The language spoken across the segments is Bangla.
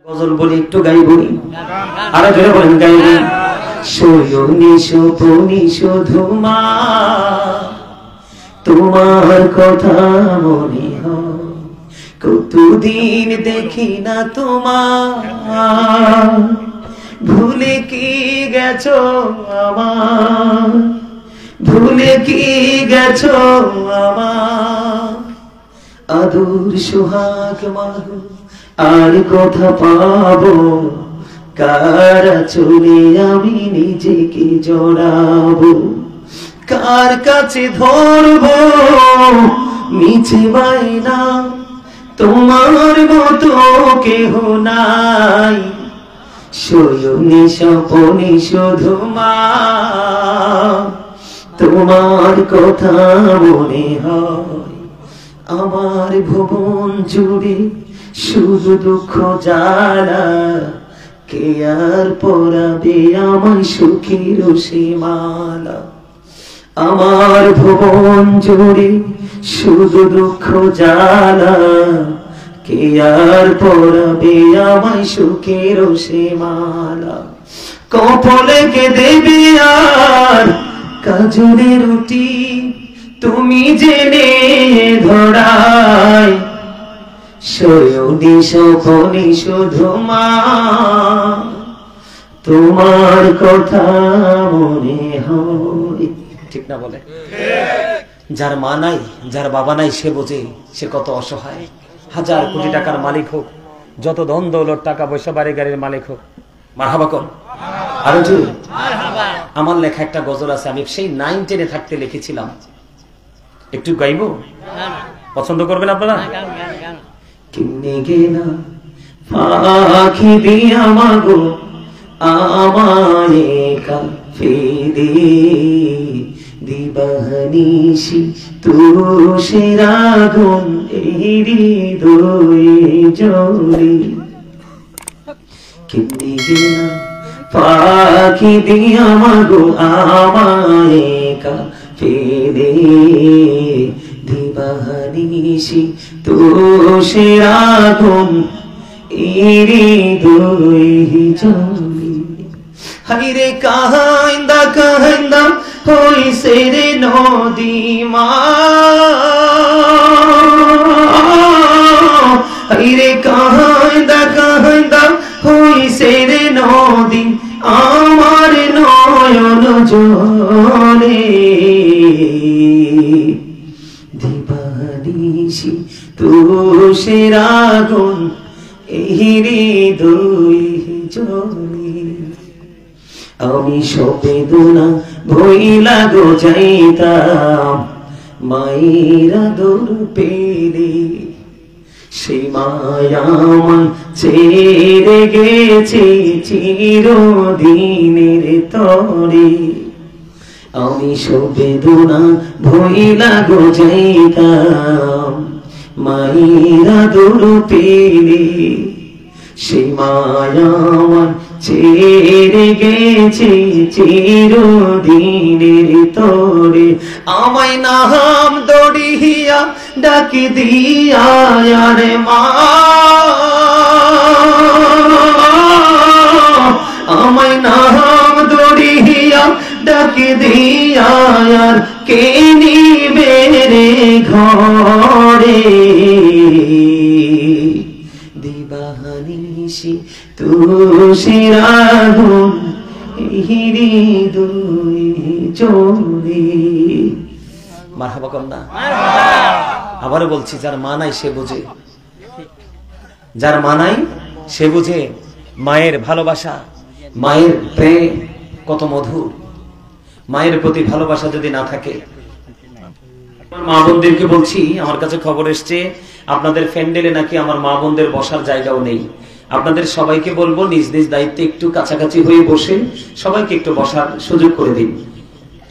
গজল বলি একটু গাইবই, আরো জোরে বলেন গাইবি। শোয়নি স্বপনি শুধু মা, তোমার কথা মনে হয়, কতদিন দেখি না তোমার, ভুলে কি গেছো আমার, ভুলে কি গেছো আমার, আদর সোহাগ মাগো আর কথা পাবো, কার চলে আমি নিজেকে জড়াবো, কার কাছে ধরবো মিছে বাইনা, তোমার মতো কেহ নাই, শোয়নি স্বপনে শুধু মা, তোমার কথা মনে হয়, আমার ভুবন জুড়ে শুধু দুঃখ জ্বালা, কে আর পরাবে আমায় সুখের সীমালা, আমার ভুবন জুড়ে শুধু দুঃখ জ্বালা, কে আর পরাবে আমায় সুখের সীমালা, কপালে কে দেবে আর কাজলে রুটি, তুমি জেনে ধরায়, শোয়নি স্বপনে শুধু মা, তোমার কথা মনে হয়। ঠিক না বলে? যার মা নাই, যার বাবা নাই, সে বোঝে সে কত অসহায়। হাজার কোটি টাকার মালিক হোক, যত ধন দৌলত টাকা পয়সা বাড়ি গাড়ির মালিক হোক, মারহাবা কর। আরো জোরে। আমার লেখা একটা গজল আছে, আমি সেই 9, 10 থাকতে লিখেছিলাম, একটু গাইবো? পছন্দ করবেন আপনারা? কিনে গেলা পাখি দিয়া মাগো আমায় কাফেরে, দিবানিশি তুষের আগুন এই হৃদয়ে জ্বলে, কিনে গেলা পাখি দিয়া মাগো আমায় কাফেরে, দিবানিশি তুষের আগুন এই হৃদয়ে জ্বলে, হাইরে কাহিন্দা কাহিন্দা হইছে রে নদী মা, হাইরে কাহিন্দা কাহিন্দা হইছে রে নদী আমার নয়ন জলে, দিবানিশি তুষের আগুন এই হৃদয়ে জ্বলে, আমি সবেদনা ভইলা গো যাইতাম মায়ের আদর পেলে, সেই মায়া আমায় ছেড়ে গেছে চিরদিনের তরে, আমি সবেদনা ভইলা গো যাইতাম মায়ের আদর পেলে, সেই মায়া আমায় ছেড়ে গেছে চিরদিনের তরে, আমায় নাম দড়িয়া ডাকি দিয়া রে মা, আমায় নাম দড়িয়া ডাকি দিয়া কে নিবে রে ঘরে, দিবানিশি তুষের আগুন এই হৃদয়ে জ্বলে। মারহাবা কর না? আবারও বলছি, যার মা নাই সে বোঝে, যার মা নাই সে বোঝে মায়ের ভালোবাসা, মায়ের প্রেম কত মধুর। মায়ের প্রতি ভালোবাসা যদি না থাকে, মা বোনদেরকে বলছি, আমার কাছে খবর এসছে আপনাদের প্যান্ডেলে নাকি আমার মা বোনদের বসার জায়গাও নেই। আপনাদের সবাইকে বলবো নিজ নিজ দায়িত্বে একটু কাছাকাছি হয়ে বসে সবাইকে একটু বসার সুযোগ করে দিন,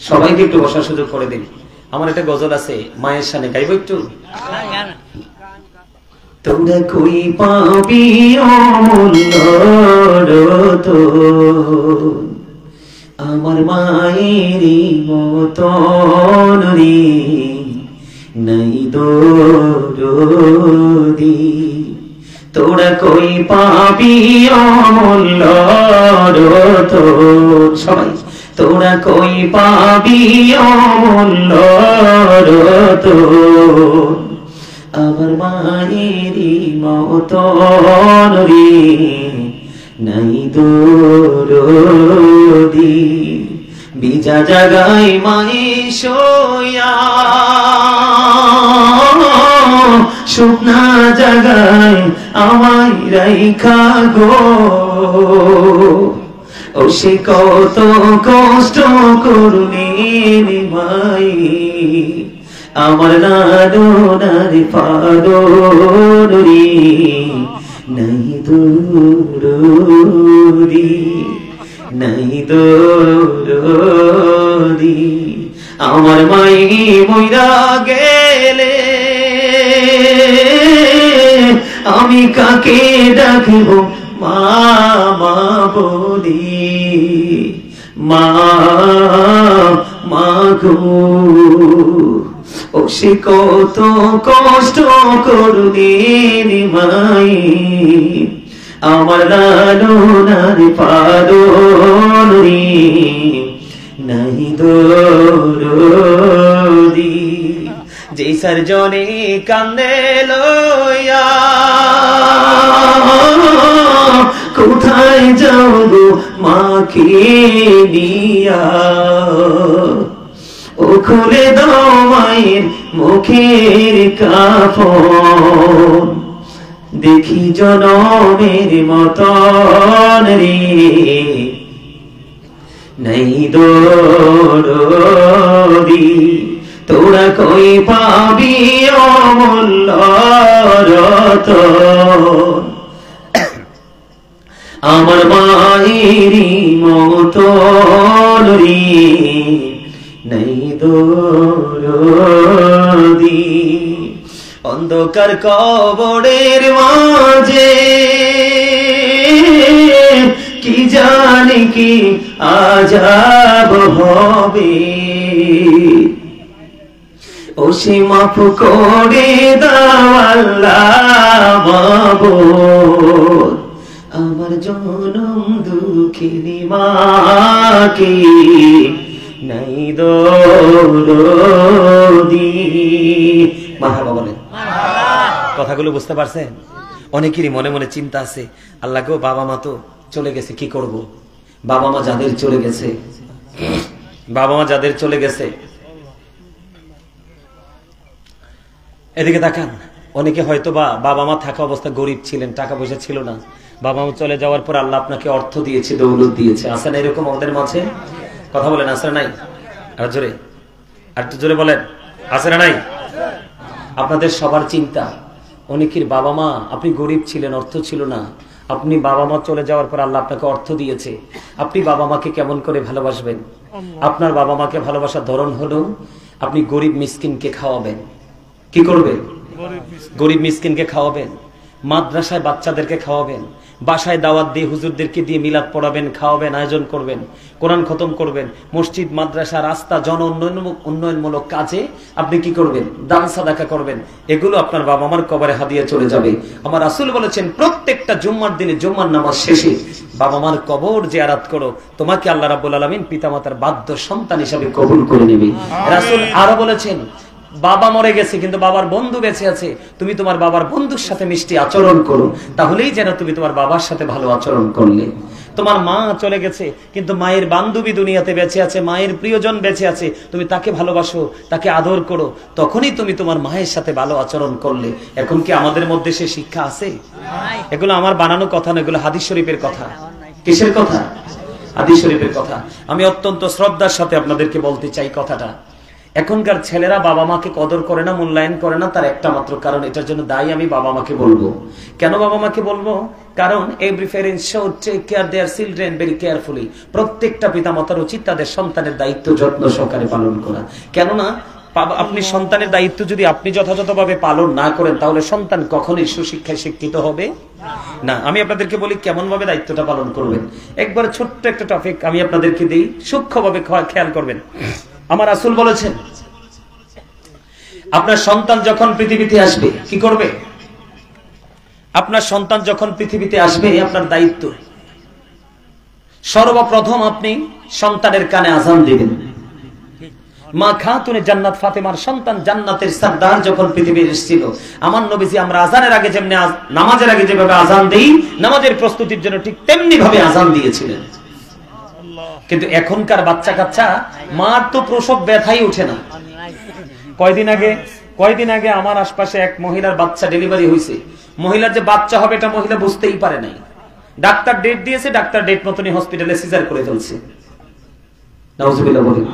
সবাইকে একটু বসার সুযোগ করে দিন। আমার একটা গজল আছে মায়ের শানে, গাইবো একটু? তোরা কই পাবি অমূল্য রতন, আমার মায়েরই মতন রে নাই দরদি, তোরা কই পাবি অমূল্য রতন সবাই তোরা কই পাবি অমূল্য রতন আমার মায়েরই মতন রে নাই দরদি বিজা জাগায় মায়ে শোয়া শুকনা জাগায় আমায় রাইখা গো ও সে কত কষ্ট করুনি মাই আমার নাদনার পাদরি নাই দূরি নাই দূরি আমার মাই মইরা গেলে আমি কাকে ডাকিব মা মা বলি মা মা গো ও সে কত কষ্ট করুনি মাই আমার লালনার পাদরি নাই দরদি যে সারজনে কান্দে লইয়া কোথায় যাও গো মাকে নিয়া ও খুলে দাও মায়ের মুখের কাফন দেখি জনমের মতন রে নাই দরদি তোরা কই পাবি অমূল্য রতন আমার মায়েরই মতন রে নাই দরদি অন্ধকার কবরের মাঝে কি জানি কি আযাব হবে ও সে মাফ করে দাও আল্লাহ মাবুদ আমার জনম দুঃখিনী মাকে নাই দরদি মারহাবা বলেন কথাগুলো বুঝতে পারছেন অনেকেরই মনে মনে চিন্তা আছে আল্লাহ গো বাবা মা তো চলে গেছে কি করব বাবা মা যাদের চলে গেছে এদিকে তাকান অনেকে হয়তো বাবা মা থাকা অবস্থা গরিব ছিলেন টাকা পয়সা ছিল না বাবা মা চলে যাওয়ার পর আল্লাহ আপনাকে অর্থ দিয়েছে দৌলত দিয়েছে আছে না এরকম আমাদের মাঝে কথা বলেন আছে নাই আর জোরে আর একটু জোরে বলেন আছে না নাই আপনাদের সবার চিন্তা অনেকের বাবা মা আপনি গরিব ছিলেন অর্থ ছিল না আপনি বাবা মা চলে যাওয়ার পর আল্লাহ আপনাকে অর্থ দিয়েছে আপনি বাবা মাকে কেমন করে ভালোবাসবেন আপনার বাবা মাকে ভালোবাসার ধরন হলো আপনি গরিব মিসকিনকে খাওয়াবেন কি করবেন গরিব মিসকিনকে খাওয়াবেন মাদ্রাসায় বাচ্চাদেরকে খাওয়াবেন বাসায় দাওয়াত দিয়ে হুজুরদেরকে দিয়ে মিলাদ পড়াবেন খাওয়াবেন আয়োজন করবেন কোরআন খতম করবেন মসজিদ মাদ্রাসা রাস্তা জন উন্নয়নমূলক কাজে আপনি কি করবেন দান সাদাকা করবেন এগুলো আপনার বাবা মার কবরে হাদিয়া চলে যাবে আমার রাসূল বলেছেন প্রত্যেকটা জুম্মার দিনে জুম্মার নামাজ শেষে বাবা মার কবর জিয়ারত করো তোমাকে আল্লাহ রাব্বুল আলামিন পিতামাতার বাধ্য সন্তান হিসেবে কবুল করে নেবে রাসূল আরো বলেছেন বাবা মরে গেছে কিন্তু বাবার বন্ধু বেঁচে আছে তুমি তোমার বাবার বন্ধুর সাথে মিষ্টি আচরণ করো তাহলেই যেন তুমি তোমার বাবার সাথে ভালো আচরণ করলে তোমার মা চলে গেছে কিন্তু মায়ের বান্ধবী দুনিয়াতে বেঁচে আছে মায়ের প্রিয়জন বেঁচে আছে তুমি তাকে ভালোবাসো তাকে আদর করো তখনই তুমি তোমার মায়ের সাথে ভালো আচরণ করলে এখন কি আমাদের মধ্যে সে শিক্ষা আছে এগুলো আমার বানানো কথা না এগুলো হাদিস শরীফের কথা কিসের কথা হাদিস শরীফের কথা আমি অত্যন্ত শ্রদ্ধার সাথে আপনাদেরকে বলতে চাই কথাটা এখনকার ছেলেরা বাবা মাকে কদর করে না মূল্যায়ন করে না তার একটা মাত্র কারণ এটার জন্য দায়ী আমি বাবা মাকে বলবো কেন বাবা মাকে বলবো কারণ every parent should take care their children very carefully প্রত্যেকটা পিতামাতার উচিত তাদের সন্তানের দায়িত্ব যত্ন সহকারে পালন করা কেন না আপনি সন্তানের দায়িত্ব যদি আপনি যথাযথভাবে পালন না করেন তাহলে সন্তান কখনোই সুশিক্ষায় শিক্ষিত হবে না আমি আপনাদেরকে বলি কেমন ভাবে দায়িত্বটা পালন করবেন একবার ছোট্ট একটা টপিক আমি আপনাদেরকে দেই সূক্ষ্মভাবে খেয়াল করবেন আমার রাসূল বলেছেন আপনার সন্তান যখন পৃথিবীতে আসবে কি করবে আপনার সন্তান যখন পৃথিবীতে আসবে আপনার দায়িত্ব, সর্বপ্রথম আপনি সন্তানের কানে আযান দিবেন। মা খাতুনে জান্নাত ফাতেমার সন্তান জান্নাতের সরদার যখন পৃথিবীতে এসেছিল, আমার নবীজি আমরা আযানের আগে যেমনি নামাজের আগে যেভাবে আযান দেই, নামাজের প্রস্তুতির জন্য ঠিক তেমনি ভাবে আযান দিয়েছিলেন। কিন্তু এখনকার বাচ্চা কাচ্চা মার তো প্রসব ব্যথাই ওঠে না। কয়দিন আগে আমার আশপাশে এক মহিলার বাচ্চা ডেলিভারি হয়েছে। মহিলার যে বাচ্চা হবে এটা মহিলা বুঝতেই পারে নাই। ডাক্তার ডেট দিয়েছে, ডাক্তার ডেট মতনই হসপিটালে সিজার করে ফেলছে। নাউজুবিল্লাহ বলেন।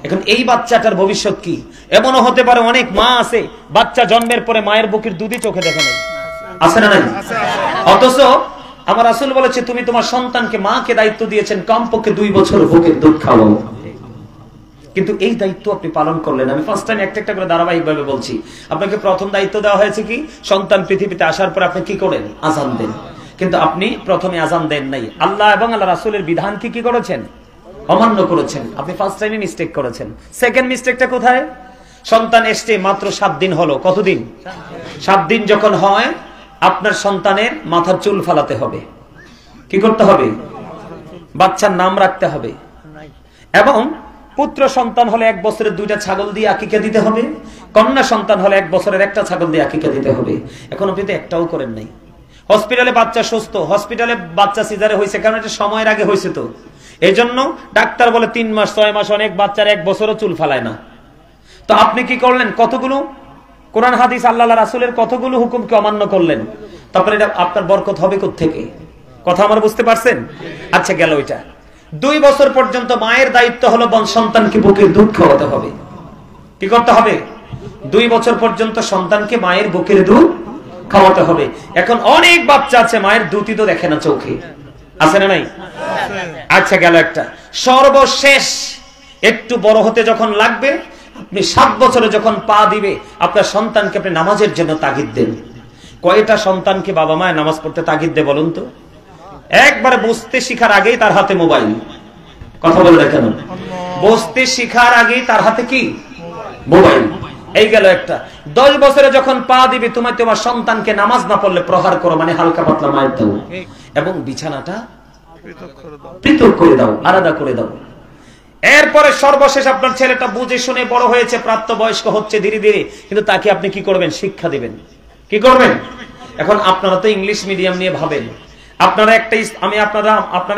এখন এই বাচ্চাটার ভবিষ্যৎ কি? এমনও হতে পারে অনেক মা আছে বাচ্চা জন্মের পরে মায়ের বুকের দুধই চোখে দেখে নাই, আছে না নাই? অথচ আমার রাসূল বলেছে তুমি তোমার সন্তানকে, মাকে দায়িত্ব দিয়েছেন কমপক্ষে 2 বছর বুকের দুধ খাওয়াও। কিন্তু এই দায়িত্ব আপনি পালন করলেন। আমি ফার্স্ট টাইম একটা করে ধারাবাহিকভাবে বলছি। আপনাকে প্রথম দায়িত্ব দেওয়া হয়েছে কি? সন্তান পৃথিবীতে আসার পর আপনি কি করেন? আযান দেন। কিন্তু আপনি প্রথমে আযান দেন নাই, আল্লাহ এবং আল্লাহ রাসূলের বিধান কি করেছেন? অমান্য করেছেন। আপনি ফার্স্ট টাইমে মিস্টেক করেছেন। সেকেন্ড মিস্টেকটা কোথায়? সন্তান এসছে মাত্র 7 দিন হলো। কতদিন? 7 দিন যখন হয় আপনার সন্তানের মাথার চুল ফালাতে হবে। কি করতে হবে? বাচ্চার নাম রাখতে হবে। এবং পুত্র সন্তান হলে 1 বছরের 2টা ছাগল দিয়ে আকিকা দিতে হবে। কন্যা সন্তান হলে 1 বছরের 1টা ছাগল দিয়ে আকিকা দিতে হবে। এখন আপনি তো একটাও করেন নাই। হসপিটালে বাচ্চা সুস্থ, হসপিটালে বাচ্চা সিজারে হয়েছে, কারণ এটা সময়ের আগে হয়েছে। তো এই জন্য ডাক্তার বলে 3 মাস 6 মাস, অনেক বাচ্চার 1 বছরও চুল ফালায় না। তো আপনি কি করলেন? কতগুলো কোরআন হাদিস আল্লাহ রাসূলের কতগুলো হুকুমকে অমান্য করলেন। তারপরে এটা আপনার বরকত হবে কোত্থেকে? কথা আমার বুঝতে পারছেন? আচ্ছা গেল ওইটা। 2 বছর পর্যন্ত মায়ের দায়িত্ব হলো সন্তানকে বুকের দুধ খাওয়াতে হবে। কি করতে হবে? 2 বছর পর্যন্ত সন্তানকে মায়ের বুকের দুধ খাওয়াতে হবে। এখন অনেক বাচ্চা আছে মায়ের দুধই তো দেখে না চোখে, আছে না নাই? আচ্ছা গেল একটা। সর্বশেষ একটু বড় হতে যখন লাগবে, আপনি 7 বছরে যখন পা দিবে, আপনার সন্তানকে আপনি নামাজের জন্য তাগিদ দেন। কয়টা সন্তানকে বাবা মায়ের নামাজ পড়তে তাগিদ দেয় বলুন তো? একবারে বসতে শিখার আগেই তার হাতে মোবাইল। কথা বলে দেখেন, বসতে শিখার আগেই তার হাতে কি? মোবাইল। এই গেল একটা। 10 বছরে যখন পা দিবে, তোমার সন্তানকে নামাজ না পড়লে প্রহার করো, মানে হালকা পাতলা মায়ের দাও, এবং বিছানাটা পৃথক করে দাও, আলাদা করে দাও। এরপরে সর্বশেষ আপনার ছেলেটা বুঝে শুনে বড় হয়েছে, প্রাপ্তবয়স্ক হচ্ছে ধীরে ধীরে, কিন্তু তাকে আপনি কি করবেন? শিক্ষা দিবেন। কি করবেন? এখন আপনারা তো ইংলিশ মিডিয়াম নিয়ে ভাবেন। আপনারা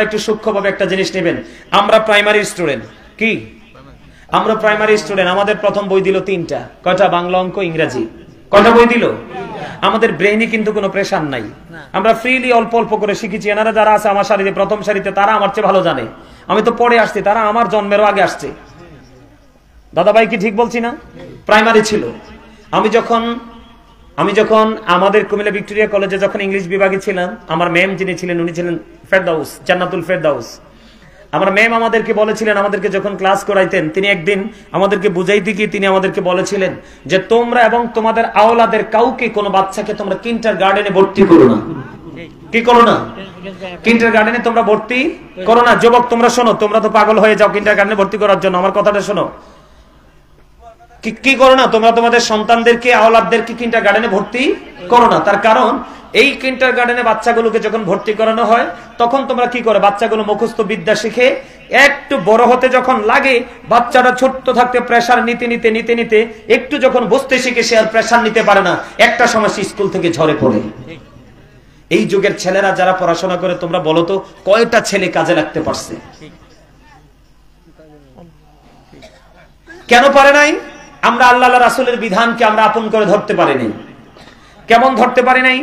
একটু সূক্ষ্মভাবে একটা জিনিস নেবেন। আমরা প্রাইমারি স্টুডেন্ট। কি? আমরা প্রাইমারি স্টুডেন্ট। আমাদের প্রথম বই দিল 3টা। কয়টা? বাংলা, অঙ্ক, ইংরেজি। কয়টা বই দিল? আমাদের ব্রেইনে কিন্তু কোনো প্রেশার নাই। আমরা ফ্রিলি অল্প অল্প করে শিখেছি। এনারা যারা আছে আমার সারিতে, প্রথম সারিতে, তারা আমার চেয়ে ভালো জানে। আমি তো পড়ে আসছি, তারা আমার জন্মেরও আগে আসছে। দাদা ভাই কি ঠিক বলছি না? প্রাইমারি ছিল। আমি যখন আমাদের কুমিল্লা ভিক্টোরিয়া কলেজে যখন ইংলিশ বিভাগে ছিলাম, আমার ম্যাম যিনি ছিলেন, উনি ছিলেন ফেরদাউস, জান্নাতুল ফেরদাউস। আমার ম্যাম আমাদেরকে বলেছিলেন, আমাদেরকে যখন ক্লাস করাইতেন, তিনি একদিন আমাদেরকে বুঝাইতে গিয়ে তিনি আমাদেরকে বলেছিলেন যে তোমরা এবং তোমাদের আওলাদের কাউকে, কোনো বাচ্চাকে তোমরা কিন্ডারগার্টেনে ভর্তি করো না। কি করো না? কিন্ডারগার্টেনে তোমরা ভর্তি করো না। যুবক তোমরা শোনো, তোমরা তো পাগল হয়ে যাও কিন্ডারগার্টেনে ভর্তি করার জন্য। আমার কথাটা শোনো। কি করো না? তোমরা তোমাদের সন্তানদেরকে, আওলাদদেরকে কিন্ডারগার্টেনে ভর্তি করো না। তার কারণ এই কিন্ডারগার্টেনে বাচ্চাগুলোকে যখন ভর্তি করানো হয়, তখন তোমরা কি করে? বাচ্চাগুলো মুখস্থ বিদ্যা শিখে একটু বড় হতে যখন লাগে, বাচ্চাটা ছোট্ট থাকতে প্রেসার নিতে নিতে নিতে নিতে একটু যখন বসতে শিখে, সে আর প্রেসার নিতে পারে না। একটা সময় স্কুল থেকে ঝরে পড়ে। এই যুগের ছেলেরা যারা পড়াশোনা করে, তোমরা বলো তো কয়টা ছেলে কাজে লাগতে পারছে? কেন পারে নাই? আমরা আল্লাহ রাসূলের বিধানকে আমরা আপন করে ধরতে পারি নাই। কেমন ধরতে পারি নাই?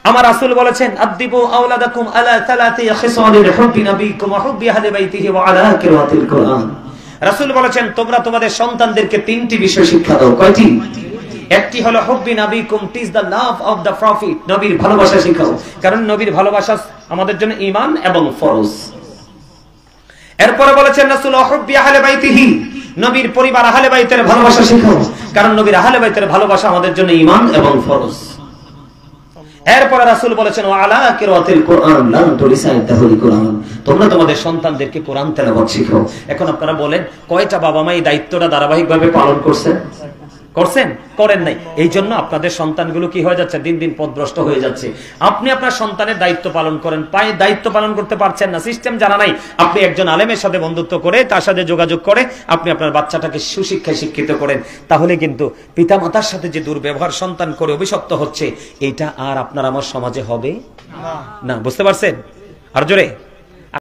আমার রাসূল বলেছেন, আদিবু আওলাদাকুম আলা সালাতি খিসালিল হুব্বি নবিকুম ওয়া হুব্বি আহলি বাইতিহি ওয়া আলা কিরাতিল কুরআন। রাসূল বলেছেন, তোমরা তোমাদের সন্তানদেরকে 3টি বিষয় শিক্ষা দাও। কয়টি? একটি হলো হুব্বি নবিকুম, teach the love of the prophet, নবীর ভালোবাসা শিখাও, কারণ নবীর ভালোবাসা আমাদের জন্য ঈমান এবং ফরজ। এরপরে বলেছেন রাসূল, হুব্বি আহলি বাইতিহি, নবীর পরিবার আহলে বাইতের ভালোবাসা শিখাও, কারণ নবীর আহলে বাইতের ভালোবাসা আমাদের জন্য ঈমান এবং ফরজ। এরপর রাসূল বলেছেন, ওয়া আলা কিরাতিল কুরআন লান তুরিসাইতাহুল কুরআন, তোমরা তোমাদের সন্তানদেরকে কোরআন তেলাওয়াত শিখাও। এখন আপনারা বলেন, কয়টা বাবা মা এই দায়িত্বটা ধারাবাহিকভাবে পালন করছে? করছেন? করেন নাই। এই জন্য আপনাদের সন্তানগুলো কি হয়ে যাচ্ছে, দিন দিন পথভ্রষ্ট হয়ে যাচ্ছে। আপনি আপনার সন্তানের দায়িত্ব পালন করেন, দায়িত্ব পালন করতে পারছেন না, সিস্টেম জানা নাই। আপনি একজন আলেমের সাথে বন্ধুত্ব করে, তার সাথে যোগাযোগ করে আপনি আপনার বাচ্চাটাকে সুশিক্ষায় শিক্ষিত করেন, তাহলে কিন্তু পিতামাতার সাথে যে দুর্ব্যবহার সন্তান করে অভিশপ্ত হচ্ছে, এটা আর আপনার আমার সমাজে হবে না। বুঝতে পারছেন? আর জোরে